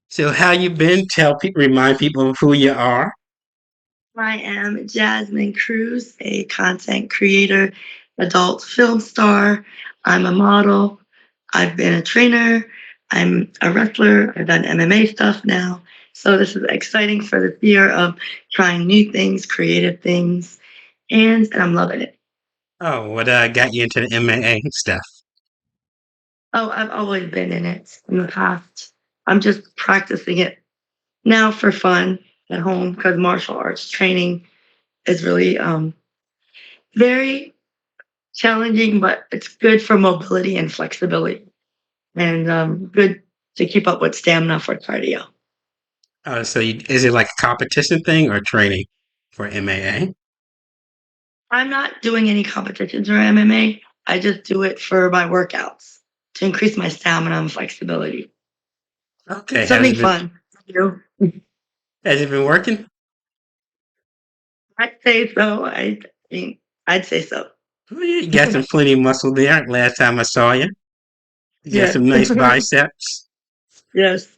So how you been? Remind people of who you are. I am Jasmine Cruz, a content creator, adult film star. I'm a model. I've been a trainer. I'm a wrestler. I've done MMA stuff now. So this is exciting for the fear of trying new things, creative things, and I'm loving it. Oh, what got you into the MMA stuff? Oh, I've always been in it in the past. I'm just practicing it now for fun at home because martial arts training is really very challenging, but it's good for mobility and flexibility, and good to keep up with stamina for cardio. Is it like a competition thing or training for MMA? I'm not doing any competitions or MMA. I just do it for my workouts to increase my stamina and flexibility. Okay, Something fun. You know? has it been working? I'd say so. Mean, I'd say so. Oh, yeah, you got some plenty of muscle there. Last time I saw you, you got Yes. some nice biceps. Yes.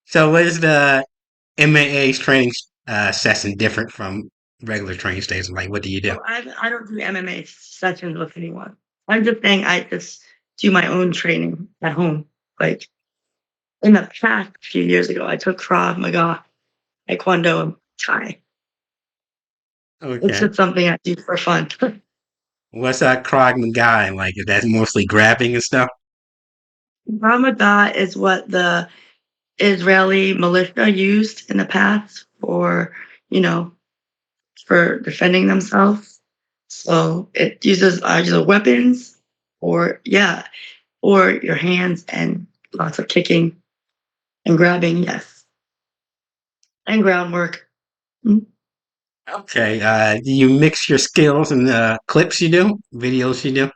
So, what is the MAA's training session different from regular training stations? Like, what do you do? Oh, I don't do MMA sessions with anyone. I'm just saying I just do my own training at home. Like in the past, a few years ago, I took Krav Maga, Taekwondo, and Thai. It's Okay. just something I do for fun. What's that Krog guy like? Is that mostly grabbing and stuff? Krav Maga is what the Israeli militia used in the past for, you know, for defending themselves. So it uses either weapons or, yeah, or your hands and lots of kicking and grabbing, yes, and groundwork. Mm. Okay. Do you mix your skills and clips you do, videos you do?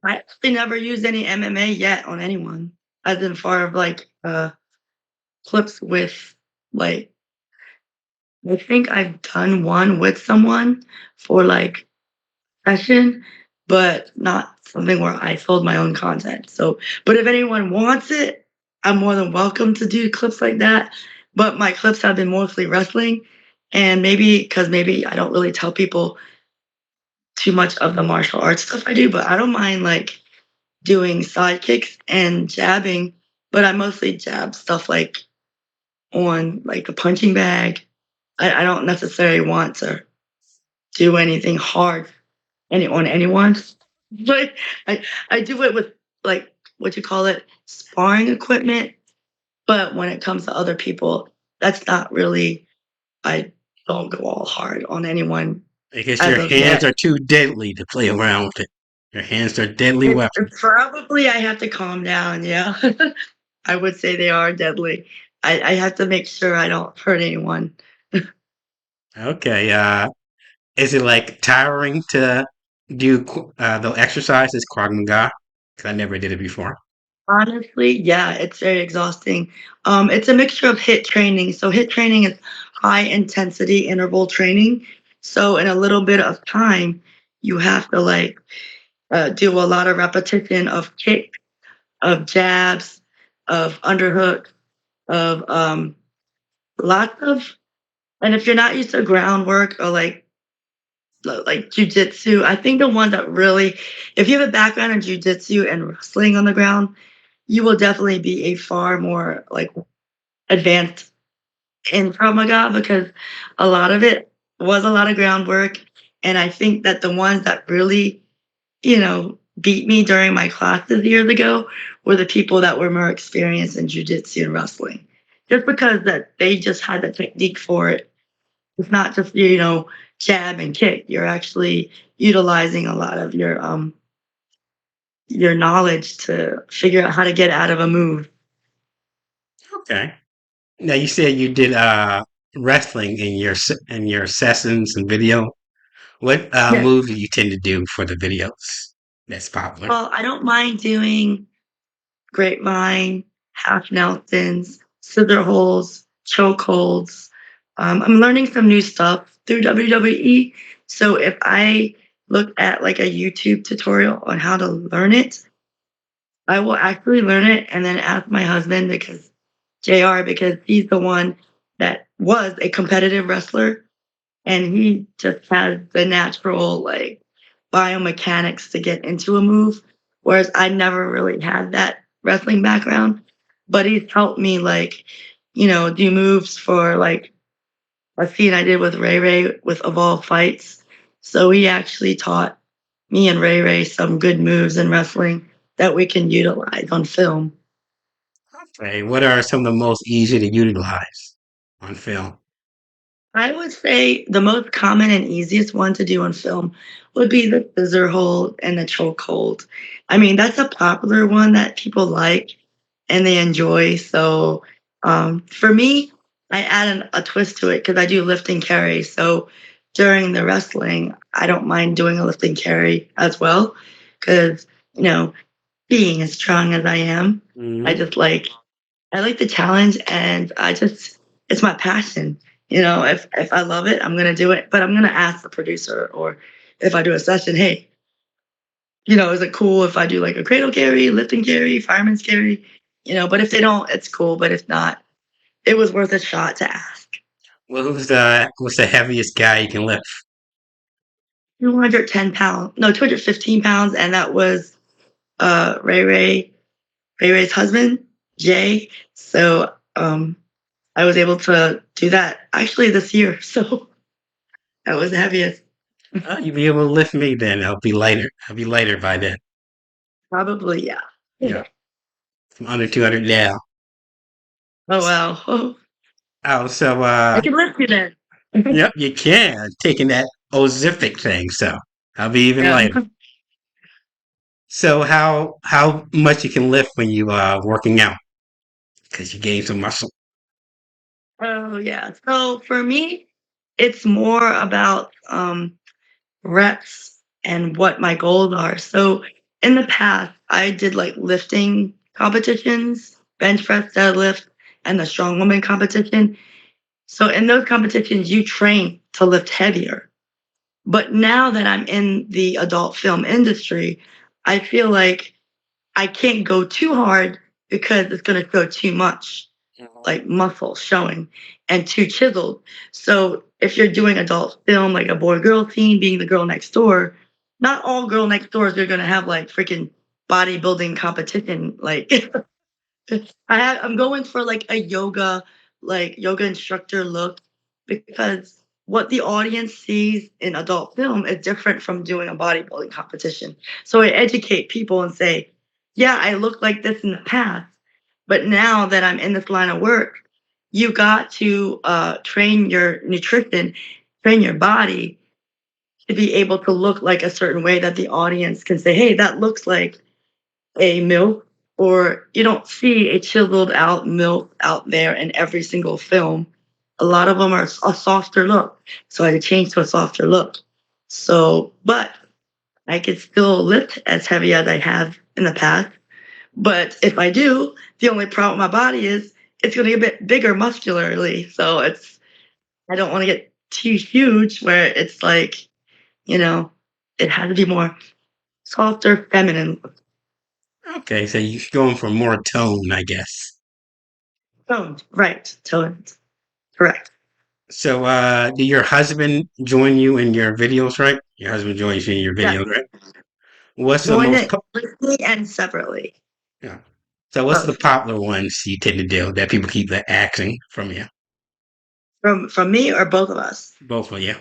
I actually never used any MMA yet on anyone, as in far of like clips with like I think I've done one with someone for like session, but not something where I sold my own content. So, but if anyone wants it, I'm more than welcome to do clips like that. But my clips have been mostly wrestling, and maybe because maybe I don't really tell people too much of the martial arts stuff I do, but I don't mind like doing side kicks and jabbing. But I mostly jab stuff like on like the punching bag. I don't necessarily want to do anything hard on anyone. But I do it with like what you call it, sparring equipment. But when it comes to other people, that's not really I don't go all hard on anyone I guess as your of hands yet. are too deadly to play around with it. Your hands are deadly It weapons. probably I have to calm down, yeah. I would say they are deadly. I have to make sure I don't hurt anyone. Okay. Is it like tiring to do the exercises, Krav Maga? Because I never did it before. Honestly, yeah, it's very exhausting. It's a mixture of hit training. So hit training is high intensity interval training. So in a little bit of time, you have to like do a lot of repetition of kick, of jabs, of underhook, of lots of. And if you're not used to groundwork or like jujitsu, I think the one that really, if you have a background in jujitsu and wrestling on the ground, you will definitely be a far more like advanced in Krav Maga because a lot of it was a lot of groundwork. And I think that the ones that really, beat me during my classes years ago were the people that were more experienced in jujitsu and wrestling. Just because that they just had the technique for it. It's not just, jab and kick. You're actually utilizing a lot of your knowledge to figure out how to get out of a move. Okay. Now you said you did wrestling in in your sessions and video. What Yes. moves do you tend to do for the videos? That's popular. Well, I don't mind doing grapevine, half Nelsons, scissor holes, choke holds. I'm learning some new stuff through WWE. So if I look at like a YouTube tutorial on how to learn it, I will actually learn it and then ask my husband because JR because he's the one that was a competitive wrestler and he just has the natural like biomechanics to get into a move. Whereas I never really had that wrestling background. But he's helped me like, do moves for like a scene I did with Ray Ray with Evolve Fights. So he actually taught me and Ray Ray some good moves in wrestling that we can utilize on film. Okay, what are some of the most easy to utilize on film? I would say the most common and easiest one to do on film would be the scissor hold and the choke hold. I mean, that's a popular one that people like and they enjoy. So for me, I add a twist to it because I do lift and carry. So during the wrestling, I don't mind doing a lift and carry as well because, you know, being as strong as I am, I Hmm. just like I like the challenge and it's my passion. If I love it, I'm gonna do it. But I'm gonna ask the producer or if I do a session, hey, is it cool if I do like a cradle carry, lifting carry, fireman's carry? But if they don't, it's cool. But if not, it was worth a shot to ask. Well, what's the heaviest guy you can lift? 210 pounds, no, 215 pounds, and that was Ray Ray's husband, Jay. So I was able to do that actually this year. So that was the heaviest. You'll be able to lift me then. I'll be lighter. I'll be lighter by then. Probably, yeah. Yeah, from under 200 now. Oh, wow. Oh, Oh, so I can lift you then. yep, you can taking that ozific thing. So I'll be even Yeah. lighter. So how much you can lift when you working out? Because you gain some muscle. Oh, yeah. So for me, it's more about reps and what my goals are. So in the past, I did like lifting competitions, bench press, deadlift, and the strong woman competition. So in those competitions, you train to lift heavier. But now that I'm in the adult film industry, I feel like I can't go too hard because it's going to show too much, like muscle showing and too chiseled. So if you're doing adult film, like a boy girl scene, being the girl next door, not all girl next doors are going to have like freaking bodybuilding competition. Like I'm going for like yoga instructor look because what the audience sees in adult film is different from doing a bodybuilding competition. So I educate people and say, yeah, I looked like this in the past, but now that I'm in this line of work, you got to train your nutrition, train your body to be able to look like a certain way that the audience can say, hey, that looks like a milk, or you don't see a chiseled out milk out there in every single film. A lot of them are a softer look. So I had to change to a softer look. So, but I could still lift as heavy as I have in the past. But if I do, the only problem with my body is it's going to get a bit bigger muscularly. So I don't want to get too huge where it's like, you know, it has to be more softer, feminine Okay, so you're going for more tone, I guess. toned. Right. Toned. Correct. So, do your husband join you in your videos, right? Your husband joins you in your Yes. videos, right? What's the Join most it quickly and separately. yeah. So, what's the Both. popular ones you tend to do that people keep asking from you? From me or both of us. Both of you.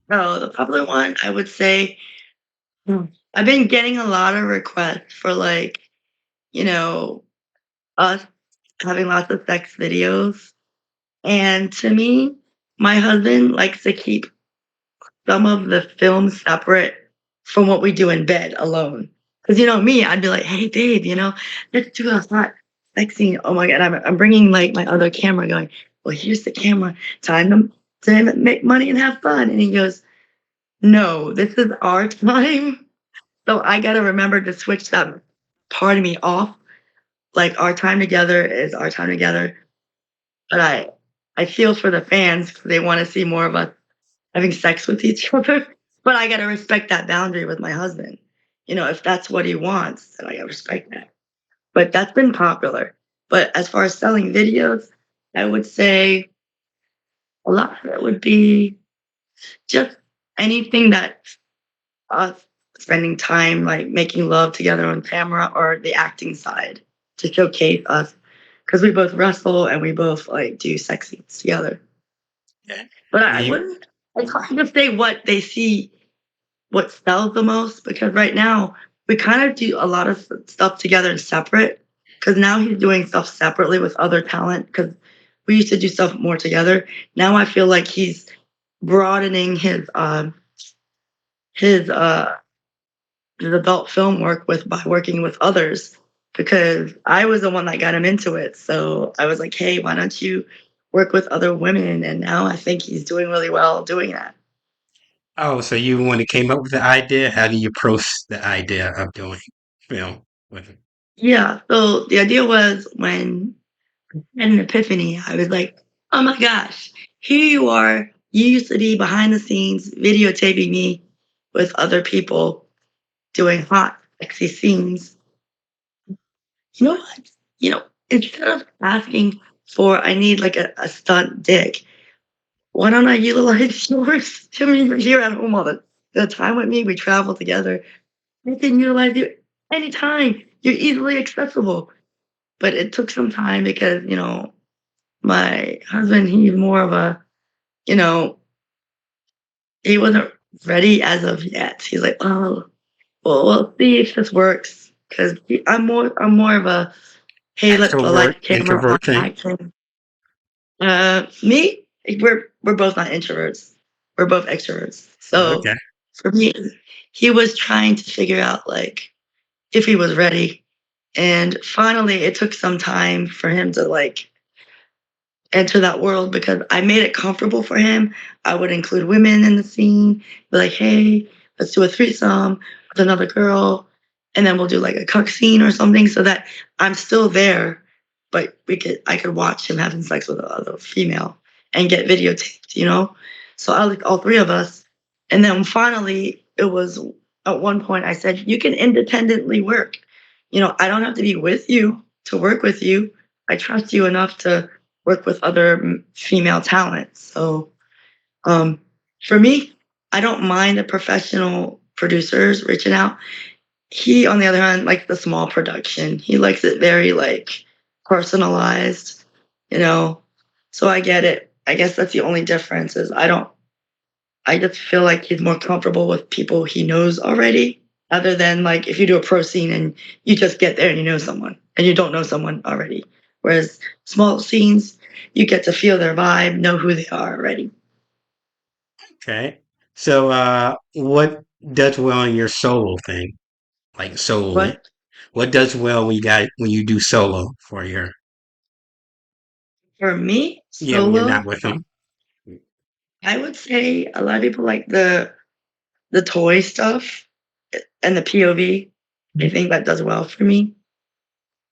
Oh, the popular one, I would say I've been getting a lot of requests for like, you know, us having lots of sex videos. And to me, my husband likes to keep some of the film separate from what we do in bed alone. Because me, I'd be like, "Hey, babe, let's do a hot sex scene." Oh my god, I'm bringing like my other camera, going, "Well, here's the camera. Time to make money and have fun." And he goes, "No, this is our time." So I got to remember to switch that part of me off. Like our time together is our time together. But I feel for the fans 'cause they want to see more of us having sex with each other. But I gotta respect that boundary with my husband. If that's what he wants, then I gotta respect that. But that's been popular. But as far as selling videos, I would say a lot of it would be just anything that us spending time, like, making love together on camera or the acting side to showcase us, because we both wrestle and we both, like, do sex scenes together. Okay. But And I you wouldn't it's hard to say what they see what sells the most because right now we kind of do a lot of stuff together and separate because now he's doing stuff separately with other talent because we used to do stuff more together. Now I feel like he's broadening his uh his adult film work with by working with others because I was the one that got him into it. So I was like, hey, why don't you work with other women? And now I think he's doing really well doing that. Oh, so you when it came up with the idea, how do you approach the idea of doing film with it? Yeah. So the idea was when I had an epiphany. I was like, oh my gosh, here you are. You used to be behind the scenes videotaping me with other people doing hot, sexy scenes. You know what? You know, instead of asking for, I need like a stunt dick, why don't I utilize yours? I mean, you're here at home all the time with me. We travel together. I can utilize you anytime. You're easily accessible. But it took some time because, my husband, he's more of a, you know, he wasn't ready as of yet. He's like, oh, well, we'll see if this works. Because I'm more of a, hey, let the Extrovert, light camera on introvert thing. action. Me, we're both not introverts. We're both extroverts. So Okay. for me, he was trying to figure out like if he was ready. And finally, it took some time for him to like enter that world because I made it comfortable for him. I would include women in the scene, be like, hey, let's do a threesome with another girl, and then we'll do like a cuck scene or something so that I'm still there, but I could watch him having sex with another female and get videotaped. So I like all three of us. And then finally it was at one point I said, you can independently work. I don't have to be with you to work with you. I trust you enough to work with other female talent. So um, for me, I don't mind the professional producers reaching out. He, on the other hand, likes the small production. He likes it very like personalized, you know. So I get it. I guess that's the only difference is I don't. I just feel like he's more comfortable with people he knows already, other than like if you do a pro scene and you just get there and you know someone and you don't know someone already. Whereas small scenes, you get to feel their vibe, know who they are already. Okay. So what does well in your solo thing? Like solely. But What does well when you do solo for your for me, yeah, when you're solo, not with them? I would say a lot of people like the toy stuff and the POV. I think that does well for me.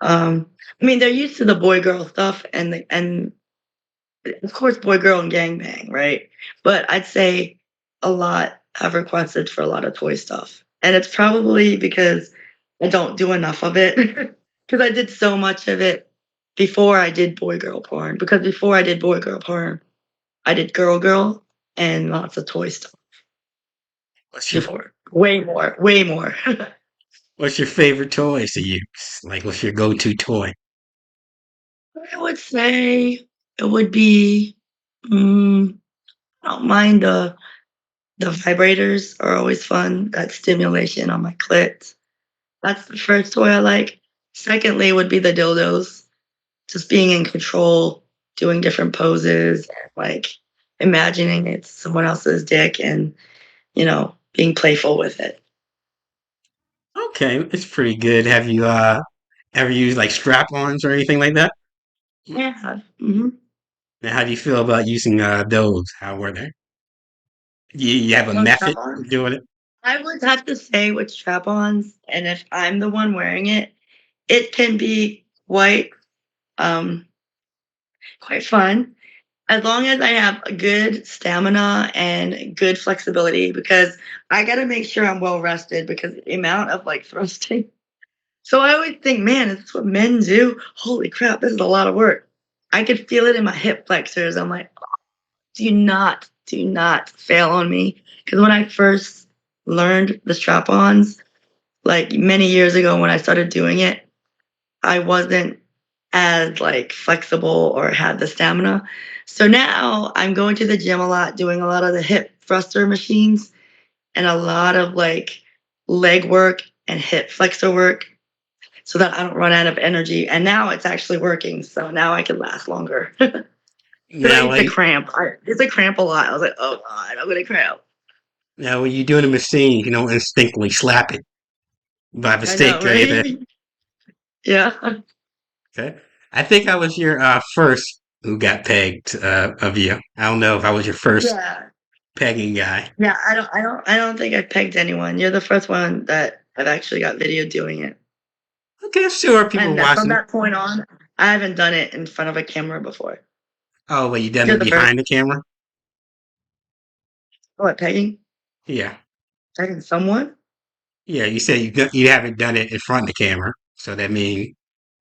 I mean, they're used to the boy girl stuff and of course, boy, girl, and gangbang, right? But I'd say a lot have requested for a lot of toy stuff. And it's probably because I don't do enough of it. Because I did so much of it before I did boy girl porn. Because before I did boy girl porn, I did girl girl and lots of toy stuff What's your before. Way more, way more. what's your favorite toys to use? Like what's your go-to toy? I would say it would be, mm, I don't mind the vibrators are always fun. That stimulation on my clit. That's the first toy I like. Secondly, would be the dildos. Just being in control, doing different poses, like imagining it's someone else's dick and, being playful with it. Okay, it's pretty good. Have you ever used like strap-ons or anything like that? Yeah. Now, how do you feel about using those? How were they? You have a Those method strap-ons. of doing it? I would have to say with strap-ons, and if I'm the one wearing it, it can be um, quite fun. As long as I have a good stamina and good flexibility, because I gotta make sure I'm well rested because the amount of like thrusting So I always think, man, is this what men do? Holy crap, this is a lot of work. I could feel it in my hip flexors. I'm like, do not fail on me. Because when I first learned the strap ons, like many years ago when I started doing it, I wasn't as like flexible or had the stamina. So now I'm going to the gym a lot, doing a lot of the hip thruster machines and a lot of like leg work and hip flexor work so that I don't run out of energy. And now it's actually working. So now I can last longer. Because I Now, used to like, cramp. I used to cramp a lot. I was like, oh God, I'm going to cramp. now when you're doing a machine, you don't instinctively slap it by I know, mistake or anything. right? Yeah. Okay. I think I was your first who got pegged of you. I don't know if I was your first Yeah. pegging guy. Yeah. I don't think I pegged anyone. You're the first one that I've actually got video doing it. Okay, sure, people And from watching. that point on, I haven't done it in front of a camera before. Oh, but you done You're it the first. behind the camera? What, pegging? Yeah. Pegging someone? Yeah, you said you haven't done it in front of the camera. So that means,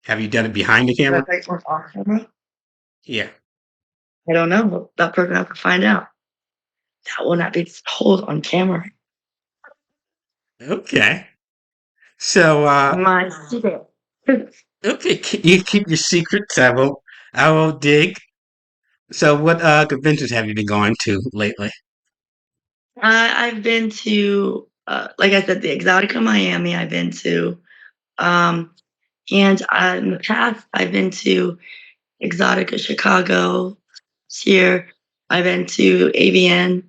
have you done it behind the Did I camera? peg someone off camera? Yeah. I don't know. That person has to find out. That will not be told on camera. Okay. So, My secret. okay, you keep your secrets. I will dig. So, what conventions have you been going to lately? I've been to, like I said, the Exotica Miami. I've been to, um, and in the past, I've been to Exotica Chicago this year. I've been to AVN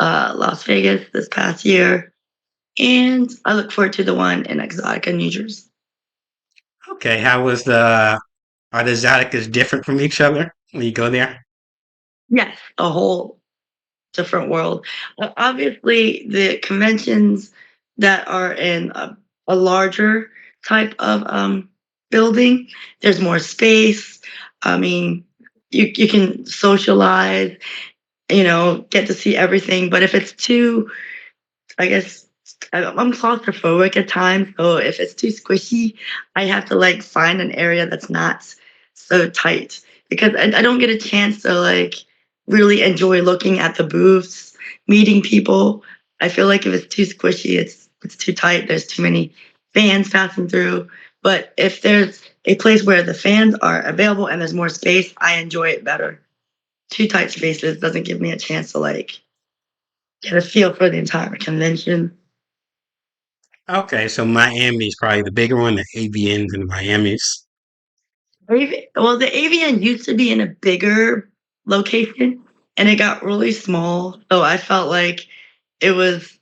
Las Vegas this past year, and I look forward to the one in Exotica, New Jersey. Okay, how was the are the exoticas different from each other when you go there? Yes, a whole different world. Obviously, the conventions that are in a larger type of building, there's more space. I mean, you can socialize, get to see everything. But if it's too, I guess I'm claustrophobic at times, so if it's too squishy, I have to like find an area that's not so tight because I don't get a chance to like really enjoy looking at the booths, meeting people. I feel like if it's too squishy, it's too tight. There's too many fans passing through. But if there's a place where the fans are available and there's more space, I enjoy it better. Too tight spaces doesn't give me a chance to like get a feel for the entire convention. Okay, so Miami is probably the bigger one, the ABNs and the Miamis. Well, the AVN used to be in a bigger location and it got really small. So I felt like it was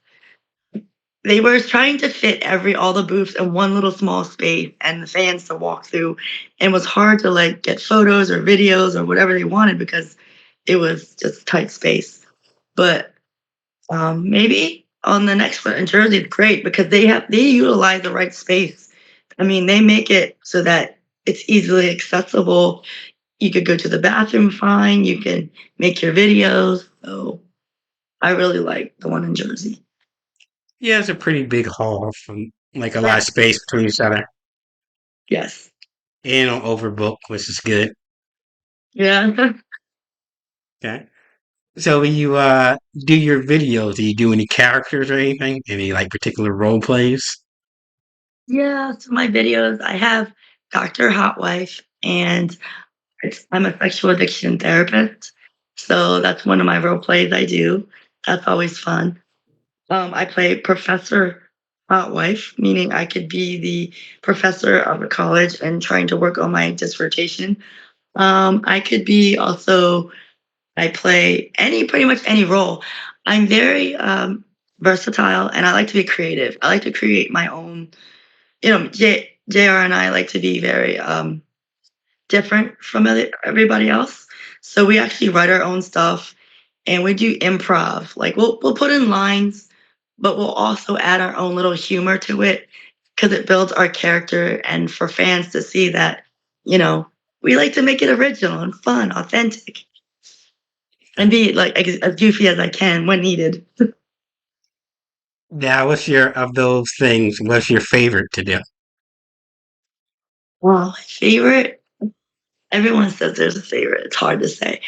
they were trying to fit every all the booths in one little small space and the fans to walk through. And it was hard to like get photos or videos or whatever they wanted because it was just tight space. But maybe on the next one in Jersey, it's great because they utilize the right space. I mean, they make it so that it's easily accessible. You could go to the bathroom fine. You can make your videos. So I really like the one in Jersey. Yeah, it's a pretty big hall from like a lot of Yes. space between each other. Yes. And on overbook, which is good. Yeah. Okay. So when you do your videos, do you do any characters or anything? Any like particular role plays? Yeah. So my videos, I have Dr. Hotwife, and I'm a sexual addiction therapist. So that's one of my role plays I do. That's always fun. I play Professor Hotwife, meaning I could be the professor of a college and trying to work on my dissertation. I could be also, I play pretty much any role. I'm very versatile and I like to be creative. I like to create my own, JR and I like to be very different from everybody else. So we actually write our own stuff and we do improv. Like we'll put in lines, but we'll also add our own little humor to it because it builds our character and for fans to see that, you know, we like to make it original and fun, authentic, and Okay. be like as goofy as I can when needed. Now, what's your of those things? What's your favorite to do? Well, my favorite, everyone says there's a favorite. It's hard to say.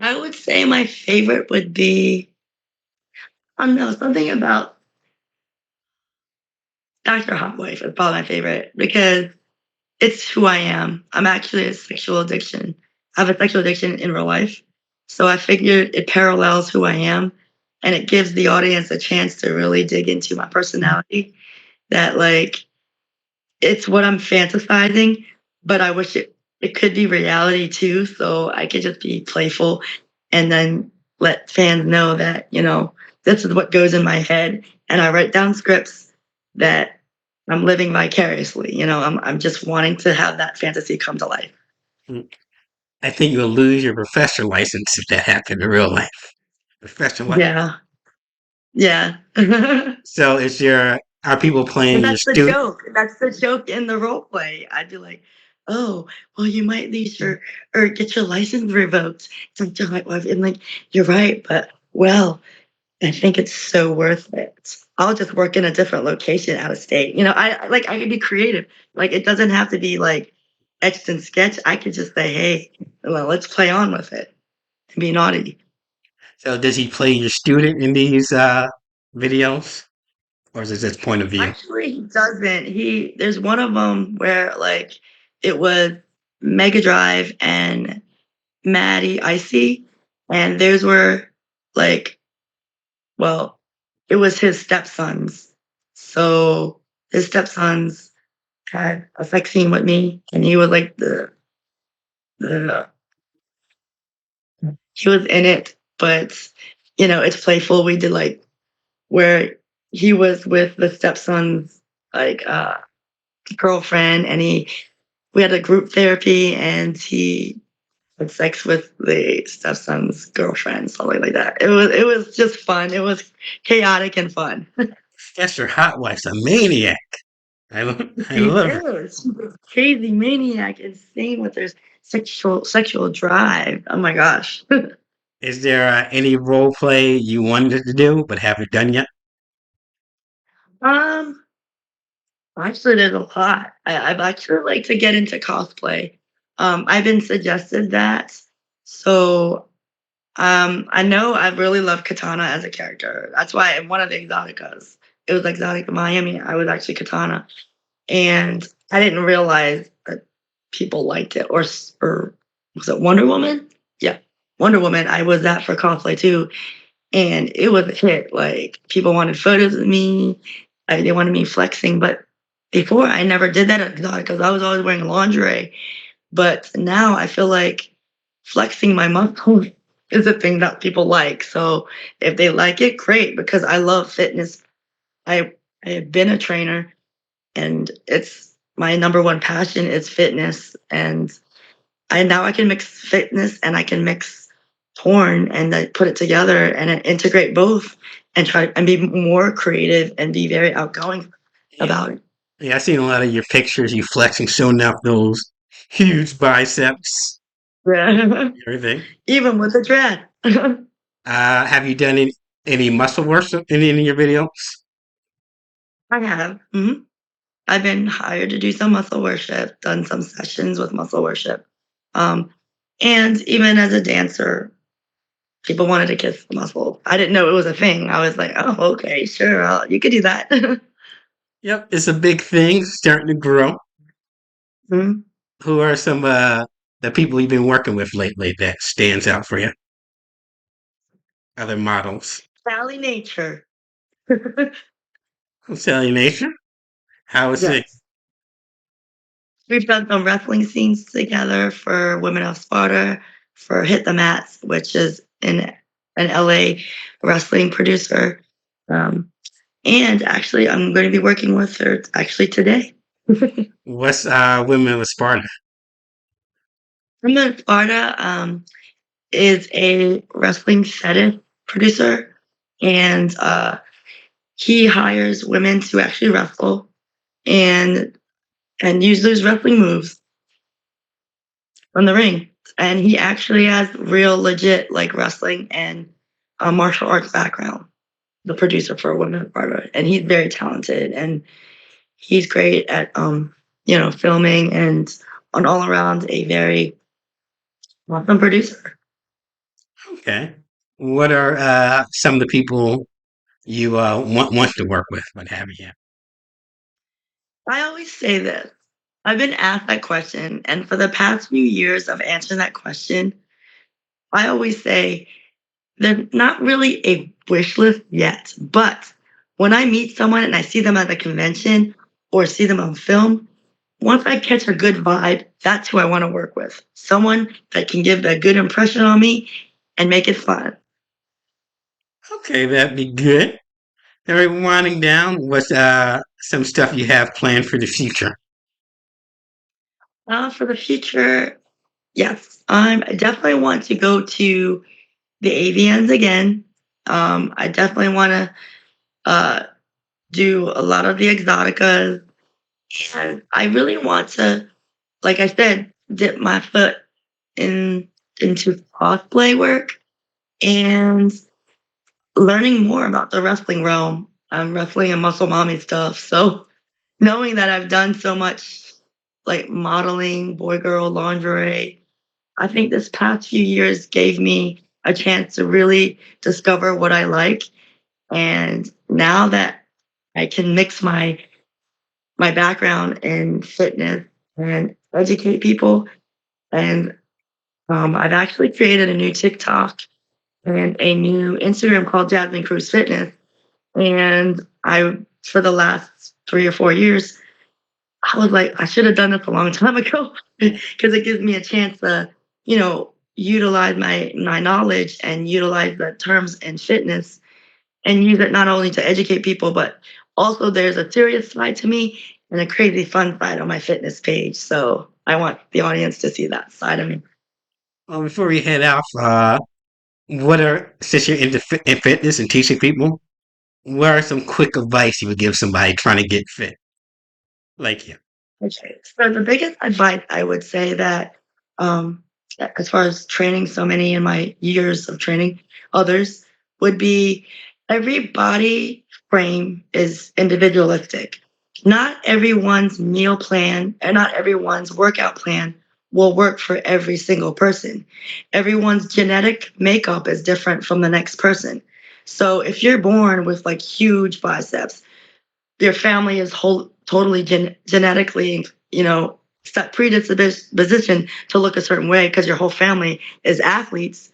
I would say my favorite would be, I don't know, something about Dr. Hot Wife is probably my favorite because it's who I am. I'm actually a sexual addiction. I have a sexual addiction in real life. So I figured it parallels who I am and it gives the audience a chance to really dig into my personality that like it's what I'm fantasizing, but I wish it could be reality too. So I could just be playful and then let fans know that, this is what goes in my head. And I write down scripts that I'm living vicariously. I'm just wanting to have that fantasy come to life. Mm, I think you'll lose your professor license if that happened in real life. Professor license. Yeah. Yeah. So are people And playing your that's the student? joke. That's the joke in the role play. I'd be like, "Oh, well, you might lose your or get your license revoked." Something like, well, and like, you're right, but well, I think it's so worth it. I'll just work in a different location out of state. I could be creative. Like it doesn't have to be like etched and sketch. I could just say, "Hey, well, let's play on with it and be naughty." So does he play your student in these videos? Or is it just point of view? Actually, he doesn't. There's one of them where like it was Mega Drive and Maddie Icy, and those were like, well, it was his stepsons. So his stepsons had a sex scene with me, and he was like the he was in it, but it's playful. We did like where he was with the stepson's like girlfriend, and we had a group therapy, and he had sex with the stepson's girlfriend, something like that. It was just fun. It was chaotic and fun. Professor Hot Wife's a maniac. I She love her. is. She's a crazy maniac, insane with her sexual drive. Oh my gosh. Is there any role play you wanted to do but haven't done yet? um, Actually, there's a lot. I've actually like to get into cosplay. I've been suggested that, so I know I really love Katana as a character. That's why in one of the Exoticas, it was Exotica Miami, I was actually Katana. And I didn't realize that people liked it. Or was it Wonder Woman? Yeah. Wonder Woman, I was that for cosplay too. And it was a hit. Like people wanted photos of me. They wanted me flexing. But before I never did that at Exoticas. I was always wearing lingerie. But now I feel like flexing my muscles is a thing that people like. So if they like it, great, because I love fitness. I I have been a trainer and it's my number one passion is fitness. And I can mix fitness and I can mix porn and I put it together and I integrate both and try and be more creative and be very outgoing Yeah, about it. yeah. I seen a lot of your pictures. You flexing, showing off those huge biceps, Yeah. everything. Even with the dread. Have you done any muscle work in any of your videos? I have. I've been hired to do some muscle worship, done some sessions with muscle worship. Um, and even as a dancer, people wanted to kiss the muscle. I didn't know it was a thing. I was like, oh, okay, sure, you could do that. Yep, it's a big thing, starting to grow. Mhm. Who are some the people you've been working with lately that stands out for you? Other models. Sally Nature. Sally Nation. How is it? Yes. We've done some wrestling scenes together for Women of Sparta, for Hit the Mats, which is an LA wrestling producer. Um, and actually, I'm going to be working with her actually today. What's Women of Sparta? Women of Sparta is a wrestling fetish producer, and he hires women to actually wrestle and use those wrestling moves on the ring. And he actually has real legit like wrestling and a martial arts background. The producer for Women of Sparta, and he's very talented and he's great at filming and an all around a very awesome producer. Okay. What are some of the people you want to work with? What have you? I always say this. I've been asked that question, and for the past few years of answering that question, I always say they're not really a wish list yet. But when I meet someone and I see them at a convention or see them on film, once I catch a good vibe, that's who I want to work with. Someone that can give a good impression on me and make it fun. Okay, that'd be good. All right, winding down. What's some stuff you have planned for the future? For the future, yes, I definitely want to go to the avians again. I definitely want to uh, do a lot of the exoticas. And I really want to, like I said, dip my foot in into cosplay work and learning more about the wrestling realm. I'm wrestling and muscle mommy stuff. So knowing that I've done so much like modeling, boy girl, lingerie, I think this past few years gave me a chance to really discover what I like. And now that I can mix my background in fitness and educate people, and I've actually created a new TikTok and a new Instagram called Jazmine Cruz Fitness. And for the last 3 or 4 years, I was like, I should have done this a long time ago because it gives me a chance to, utilize my knowledge and utilize the terms in fitness and use it not only to educate people, but also there's a serious side to me and a crazy fun side on my fitness page. So I want the audience to see that side of me. Well, before we head off, what are since you're in fitness and teaching people, what are some quick advice you would give somebody trying to get fit like you? Okay. So the biggest advice I would say that, um, as far as training so many in my years of training others, would be every body frame is individualistic. Not everyone's meal plan and not everyone's workout plan will work for every single person. Everyone's genetic makeup is different from the next person. So if you're born with like huge biceps, your family is totally genetically, set predisposition to look a certain way because your whole family is athletes.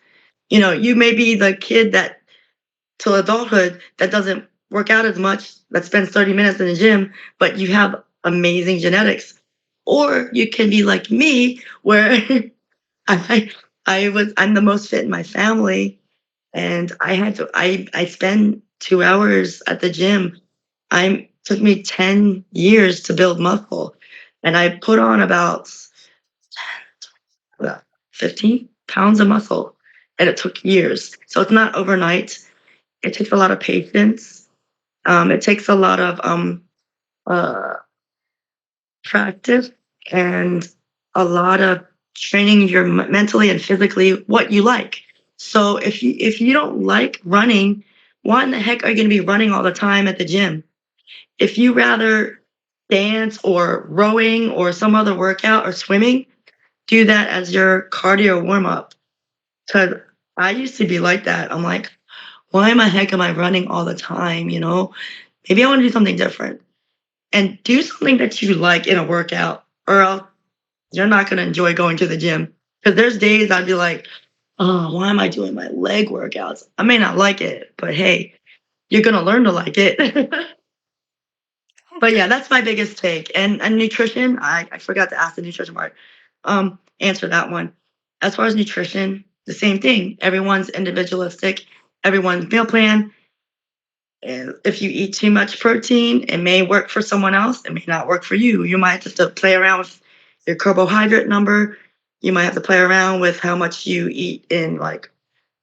You may be the kid that till adulthood that doesn't work out as much, that spends 30 minutes in the gym, but you have amazing genetics. Or you can be like me, where I I'm the most fit in my family, and I spend 2 hours at the gym. I took me 10 years to build muscle, and I put on about uh, 15 pounds of muscle, and it took years. So it's not overnight. It takes a lot of patience. It takes a lot of uh, practice and a lot of training your mentally and physically what you like. So if you don't like running, why in the heck are you going to be running all the time at the gym? If you rather dance or rowing or some other workout or swimming, do that as your cardio warm up. Because I used to be like that. I'm like, why in the heck am I running all the time? Maybe I want to do something different and do something that you like in a workout, or else you're not going to enjoy going to the gym. Because there's days I'd be like, oh, why am I doing my leg workouts? I may not like it, but hey, you're going to learn to like it. But yeah, Okay. that's my biggest take. And nutrition, I forgot to ask the nutrition part. Answer that one. As far as nutrition, the same thing. Everyone's individualistic. Everyone's meal plan. And if you eat too much protein, it may work for someone else. It may not work for you. You might have to play around with your carbohydrate number. You might have to play around with how much you eat in like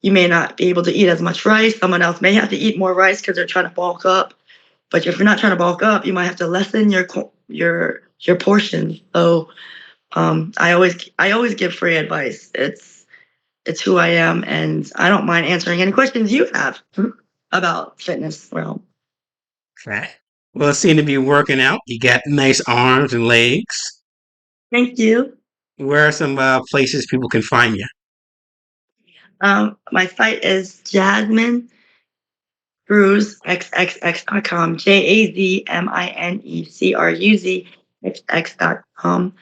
you may not be able to eat as much rice. Someone else may have to eat more rice because they're trying to bulk up. But if you're not trying to bulk up, you might have to lessen your portion. So I always give free advice. It's who I am, and I don't mind answering any questions you have about fitness realm. Okay. Well, seem to be working out. You got nice arms and legs. Thank you. Where are some places people can find you? My site is Jasmine Cruz xxx.com. JAZMINECRUZ xx.com.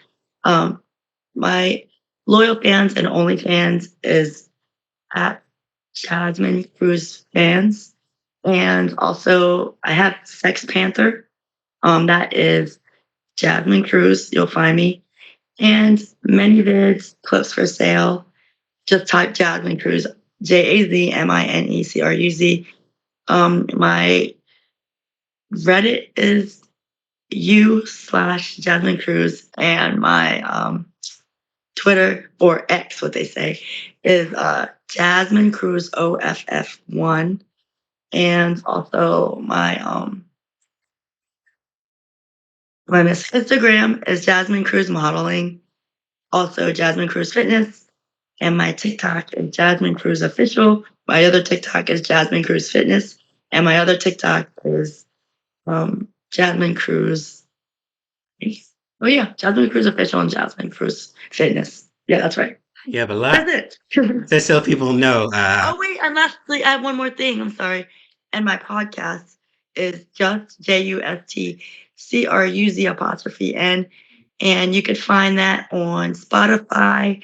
My loyal fans and OnlyFans is at Jasmine Cruz Fans. And also I have Sex Panther. That is Jasmine Cruz. You'll find me. And many vids, clips for sale. Just type Jasmine Cruz, JAZMINECRUZ. My Reddit is u/Jasmine Cruz, and my Twitter or X, what they say, is Jasmine Cruz OFF1, and also my Miss Instagram is Jasmine Cruz Modeling, also Jasmine Cruz Fitness, and my TikTok is Jasmine Cruz Official. My other TikTok is Jasmine Cruz Fitness, and my other TikTok is Jasmine Cruz. Oh yeah, Jasmine Cruz Official and Jasmine Cruz Fitness. Yeah, that's right. You have a lot. That's it. Just so people know. Oh wait, and lastly, I have one more thing. I'm sorry. And my podcast is just JUSTCRUZ and you could find that on Spotify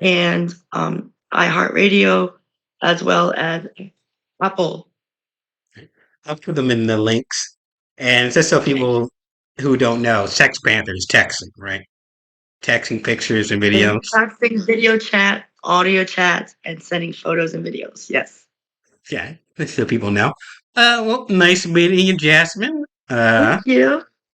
and iHeartRadio as well as Apple. I'll put them in the links. And just so Okay. people who don't know, Sex Panthers texting, right? Texting pictures and And videos. texting, video chat, audio chats, and sending photos and videos. Yes. Yeah, just so people know. Well, nice meeting you, Jasmine. Thank you.